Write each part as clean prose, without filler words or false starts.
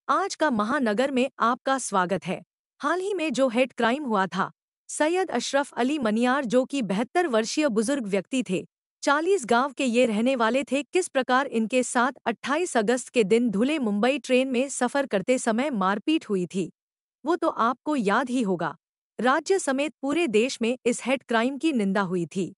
आज का महानगर में आपका स्वागत है। हाल ही में जो हेड क्राइम हुआ था, सैयद अशरफ अली मनियार जो कि 72 वर्षीय बुजुर्ग व्यक्ति थे, 40 गांव के ये रहने वाले थे। किस प्रकार इनके साथ 28 अगस्त के दिन धुले मुंबई ट्रेन में सफर करते समय मारपीट हुई थी, वो तो आपको याद ही होगा। राज्य समेत पूरे देश में इस हेड क्राइम की निंदा हुई थी।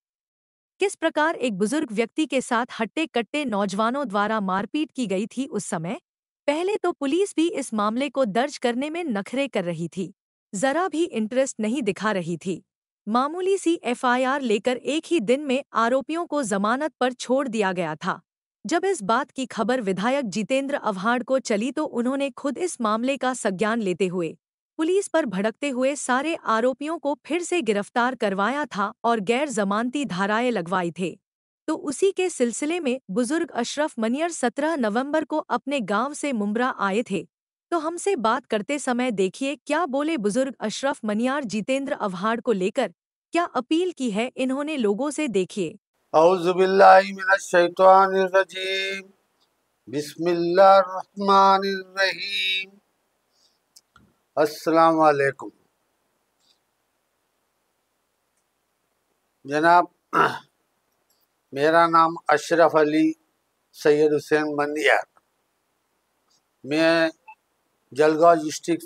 किस प्रकार एक बुजुर्ग व्यक्ति के साथ हट्टे कट्टे नौजवानों द्वारा मारपीट की गई थी उस समय। पहले तो पुलिस भी इस मामले को दर्ज करने में नखरे कर रही थी, जरा भी इंटरेस्ट नहीं दिखा रही थी। मामूली सी एफआईआर लेकर एक ही दिन में आरोपियों को जमानत पर छोड़ दिया गया था। जब इस बात की खबर विधायक जितेंद्र अव्हाड़ को चली तो उन्होंने खुद इस मामले का संज्ञान लेते हुए पुलिस पर भड़कते हुए सारे आरोपियों को फिर से गिरफ्तार करवाया था और गैर जमानती धाराएं लगवाई थे। तो उसी के सिलसिले में बुजुर्ग अशरफ मनियर 17 नवंबर को अपने गांव से मुंब्रा आए थे। तो हमसे बात करते समय देखिए क्या बोले बुजुर्ग अशरफ मनियार जितेंद्र अव्हाड़ को लेकर क्या अपील की है इन्होंने लोगों से, देखिए। औज़ु बिल्लाहि मिनश शैतानिर रजीम, बिस्मिल्लाहिर रहमानिर रहीम। अस्सलाम वालेकुम जनाब, मेरा नाम अशरफ अली सैयद हुसैन मनियार। मैं जलगांव डिस्ट्रिक्ट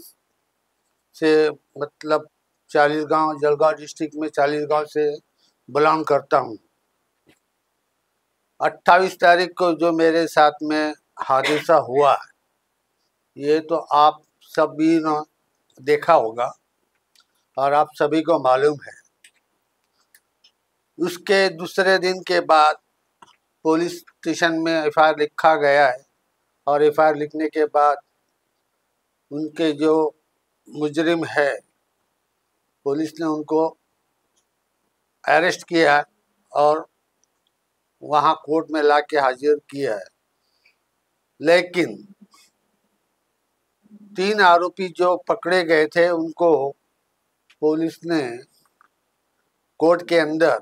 से मतलब 40 गांव, जलगांव डिस्ट्रिक्ट में 40 गांव से बिलोंग करता हूँ। 28 तारीख को जो मेरे साथ में हादसा हुआ, ये तो आप सभी ने देखा होगा और आप सभी को मालूम है। उसके दूसरे दिन के बाद पुलिस स्टेशन में एफआईआर लिखा गया है और एफआईआर लिखने के बाद उनके जो मुजरिम है, पुलिस ने उनको अरेस्ट किया और वहाँ कोर्ट में ला के हाजिर किया है। लेकिन 3 आरोपी जो पकड़े गए थे उनको पुलिस ने कोर्ट के अंदर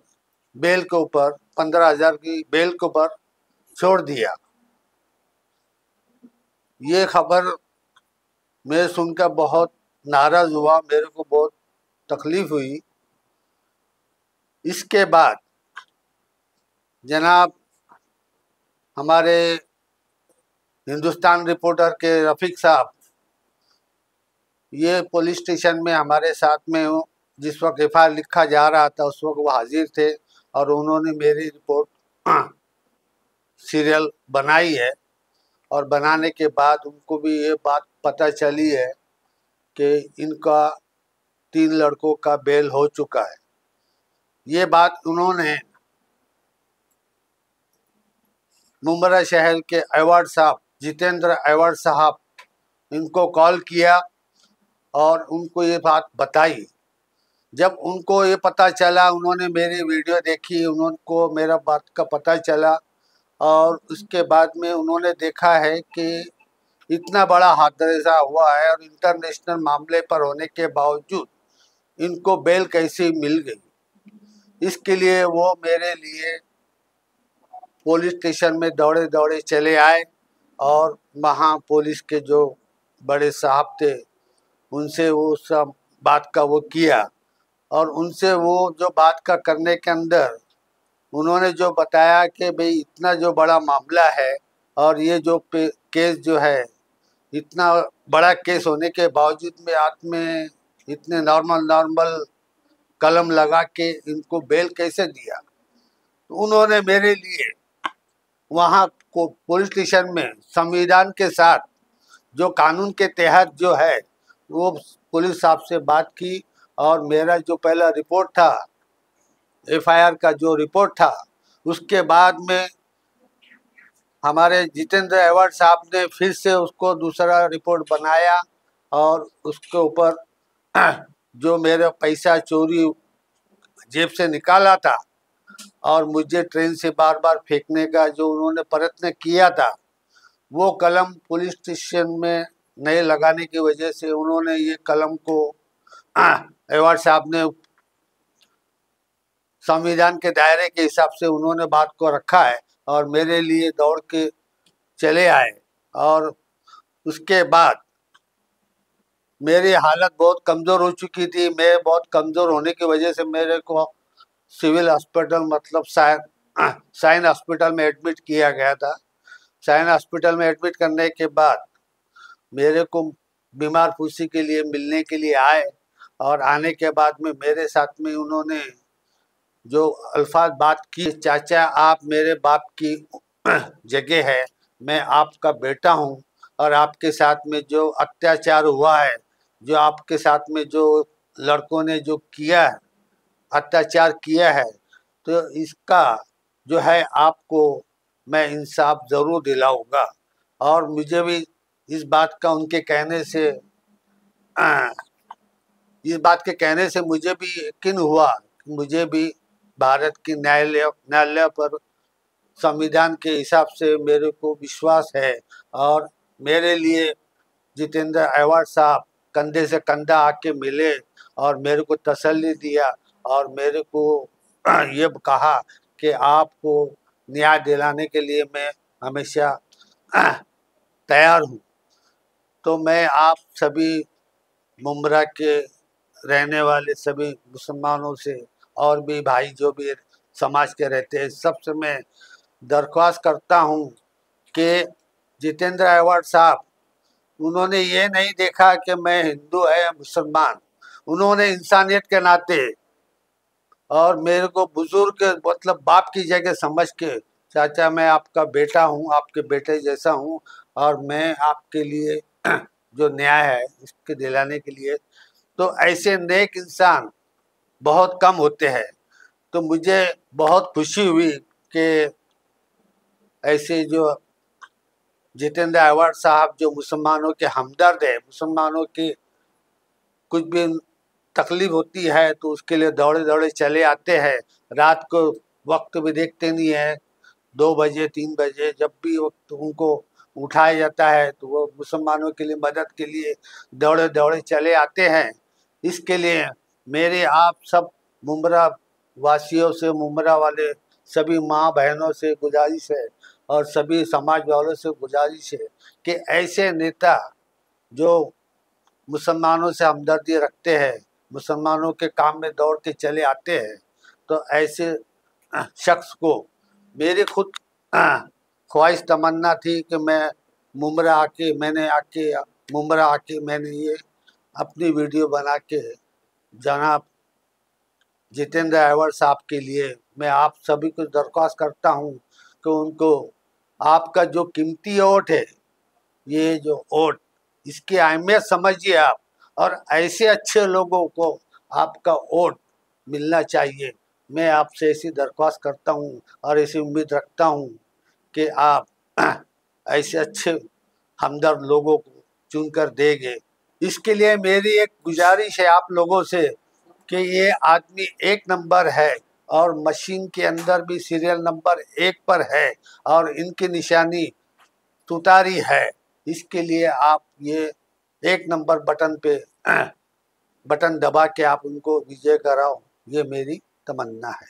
बेल के ऊपर 15,000 की बेल के ऊपर छोड़ दिया। ये खबर मैं सुनकर बहुत नाराज हुआ, मेरे को बहुत तकलीफ हुई। इसके बाद जनाब हमारे हिंदुस्तान रिपोर्टर के रफीक साहब ये पुलिस स्टेशन में हमारे साथ में हो, जिस वक्त एफआईआर लिखा जा रहा था उस वक्त वो हाजिर थे और उन्होंने मेरी रिपोर्ट सीरियल बनाई है। और बनाने के बाद उनको भी ये बात पता चली है कि इनका 3 लड़कों का बेल हो चुका है। ये बात उन्होंने मुंब्रा शहर के अवार्ड साहब, जितेंद्र अवार्ड साहब, इनको कॉल किया और उनको ये बात बताई। जब उनको ये पता चला, उन्होंने मेरी वीडियो देखी, उनको मेरा बात का पता चला और उसके बाद में उन्होंने देखा है कि इतना बड़ा हादसा हुआ है और इंटरनेशनल मामले पर होने के बावजूद इनको बेल कैसे मिल गई। इसके लिए वो मेरे लिए पुलिस स्टेशन में दौड़े दौड़े चले आए और वहाँ पुलिस के जो बड़े साहब थे उनसे वो सब बात का वो किया और उनसे वो जो बात का करने के अंदर उन्होंने जो बताया कि भाई इतना जो बड़ा मामला है और ये जो केस जो है इतना बड़ा केस होने के बावजूद में आप में इतने नॉर्मल कलम लगा के इनको बेल कैसे दिया। तो उन्होंने मेरे लिए वहाँ को पुलिस स्टेशन में संविधान के साथ जो कानून के तहत जो है वो पुलिस साहब से बात की और मेरा जो पहला रिपोर्ट था, एफआईआर का जो रिपोर्ट था, उसके बाद में हमारे जितेंद्र अवार्ड साहब ने फिर से उसको दूसरा रिपोर्ट बनाया और उसके ऊपर जो मेरा पैसा चोरी जेब से निकाला था और मुझे ट्रेन से बार बार फेंकने का जो उन्होंने प्रयत्न किया था, वो कलम पुलिस स्टेशन में नहीं लगाने की वजह से उन्होंने ये कलम को अवार्ड साहब ने संविधान के दायरे के हिसाब से उन्होंने बात को रखा है और मेरे लिए दौड़ के चले आए। और उसके बाद मेरी हालत बहुत कमज़ोर हो चुकी थी। मैं बहुत कमज़ोर होने की वजह से मेरे को सिविल हॉस्पिटल मतलब साइन हॉस्पिटल में एडमिट किया गया था। साइन हॉस्पिटल में एडमिट करने के बाद मेरे को बीमार फूसी के लिए मिलने के लिए आए, और आने के बाद में मेरे साथ में उन्होंने जो अल्फाज बात की, चाचा आप मेरे बाप की जगह है, मैं आपका बेटा हूँ, और आपके साथ में जो अत्याचार हुआ है, जो आपके साथ में जो लड़कों ने जो किया है, अत्याचार किया है, तो इसका जो है आपको मैं इंसाफ ज़रूर दिलाऊंगा। और मुझे भी इस बात का उनके कहने से इस बात के कहने से मुझे भी यकीन हुआ कि मुझे भी भारत की न्यायालय पर संविधान के हिसाब से मेरे को विश्वास है। और मेरे लिए जितेंद्र अहवाड़ साहब कंधे से कंधा आके मिले और मेरे को तसल्ली दिया, और मेरे को ये कहा कि आपको न्याय दिलाने के लिए मैं हमेशा तैयार हूँ। तो मैं आप सभी मुंब्रा के रहने वाले सभी मुसलमानों से, और भी भाई जो भी समाज के रहते हैं, सबसे मैं दरख्वास्त करता हूँ कि जितेंद्र अहवाड़ साहब, उन्होंने ये नहीं देखा कि मैं हिंदू है या मुसलमान, उन्होंने इंसानियत के नाते और मेरे को बुजुर्ग मतलब बाप की जगह समझ के, चाचा मैं आपका बेटा हूँ, आपके बेटे जैसा हूँ, और मैं आपके लिए जो न्याय है इसके दिलाने के लिए, तो ऐसे नेक इंसान बहुत कम होते हैं। तो मुझे बहुत खुशी हुई कि ऐसे जो जितेंद्र अहवाड़ साहब जो मुसलमानों के हमदर्द है, मुसलमानों की कुछ भी तकलीफ होती है तो उसके लिए दौड़े दौड़े चले आते हैं। रात को वक्त भी देखते नहीं है, 2 बजे 3 बजे जब भी वक्त उनको उठाया जाता है तो वो मुसलमानों के लिए मदद के लिए दौड़े दौड़े चले आते हैं। इसके लिए मेरे आप सब मुंब्रा वासियों से, मुंब्रा वाले सभी माँ बहनों से गुजारिश है, और सभी समाज वालों से गुजारिश है कि ऐसे नेता जो मुसलमानों से हमदर्दी रखते हैं, मुसलमानों के काम में दौड़ के चले आते हैं, तो ऐसे शख्स को मेरी खुद ख्वाहिश तमन्ना थी कि मैं मुंब्रा आके मैंने ये अपनी वीडियो बना के जनाब जितेंद्र अहवाड़ साहब के लिए मैं आप सभी को दरख्वास्त करता हूँ कि उनको आपका जो कीमती वोट है, ये जो वोट, इसकी अहमियत समझिए आप, और ऐसे अच्छे लोगों को आपका वोट मिलना चाहिए। मैं आपसे ऐसी दरख्वास्त करता हूँ और ऐसी उम्मीद रखता हूँ कि आप ऐसे अच्छे हमदर्द लोगों को चुनकर देंगे। इसके लिए मेरी एक गुजारिश है आप लोगों से कि ये आदमी 1 नंबर है, और मशीन के अंदर भी सीरियल नंबर 1 पर है, और इनकी निशानी तुतारी है। इसके लिए आप ये 1 नंबर बटन पे बटन दबा के आप उनको विजय कराओ, ये मेरी तमन्ना है।